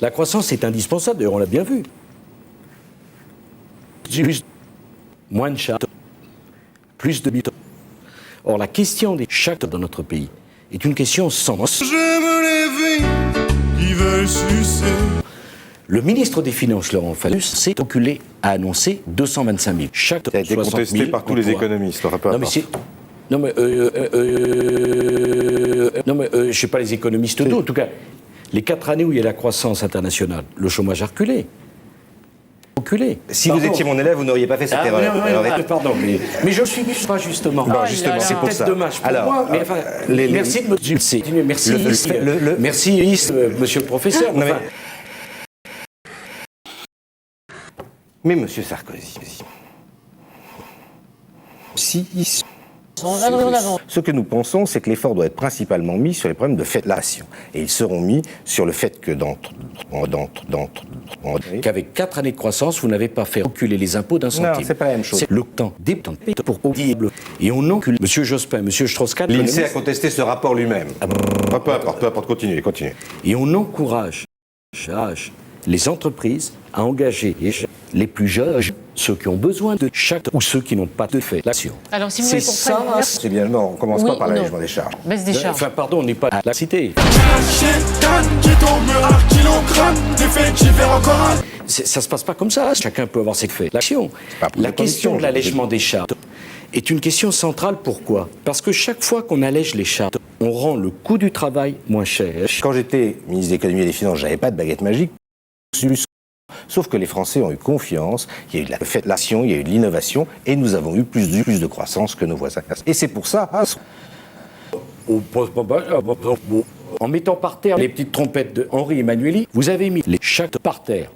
La croissance est indispensable, d'ailleurs on l'a bien vu. Moins de chartes, plus de butons. Or, la question des chartes dans notre pays est une question sans sens. J'aime les filles qui veulent sucer. Le ministre des Finances, Laurent Fabius, s'est oculé à annoncer 225 000. Chaque Ça a été 60 contesté 000 par tous les emplois. économistes, le rapport. Non, mais c'est... Non, mais... je ne sais pas les économistes d'eau. En tout cas, les 4 années où il y a la croissance internationale, le chômage a reculé. Si vous étiez mon élève, vous n'auriez pas fait cette erreur. Pardon, mais je ne suis pas justement. Non, justement, c'est pour peut-être ça. dommage pour Alors, moi, mais enfin, merci de me dire. Merci, monsieur le professeur. Non, Enfin, mais Monsieur Sarkozy, ce que nous pensons, c'est que l'effort doit être principalement mis sur les problèmes de fédération. Et ils seront mis sur le fait que qu'avec 4 années de croissance, vous n'avez pas fait reculer les impôts d'un centime. Non, c'est pas la même chose. C'est le temps des temps pour dire. Et on encule Monsieur Jospin, Monsieur Strauss-Kahn. l'INSEE a contesté ce rapport lui-même. Peu importe, continuez. Et on encourage les entreprises à engager les plus jeunes, ceux qui ont besoin de chaque ou ceux qui n'ont pas de fait l'action. Alors, si vous C'est voulez ça. C'est bien, non, on commence Oui pas par ou non l'allègement des charges. Baisse des charges. Enfin, pardon, on n'est pas à la cité. Qui tombe à kilogramme, définitive et encore un. Ça se passe pas comme ça. Chacun peut avoir ses faits. L'action. pas pour La les question conditions, de l'allègement des charges est une question centrale. Pourquoi ? Parce que chaque fois qu'on allège les charges, on rend le coût du travail moins cher. Quand j'étais ministre de l'économie et des finances, j'avais pas de baguette magique. Sauf que les Français ont eu confiance, il y a eu de la fédération, il y a eu de l'innovation, et nous avons eu plus de croissance que nos voisins. Et c'est pour ça... En mettant par terre les petites trompettes de Henri Emmanuelli, vous avez mis les chartes par terre.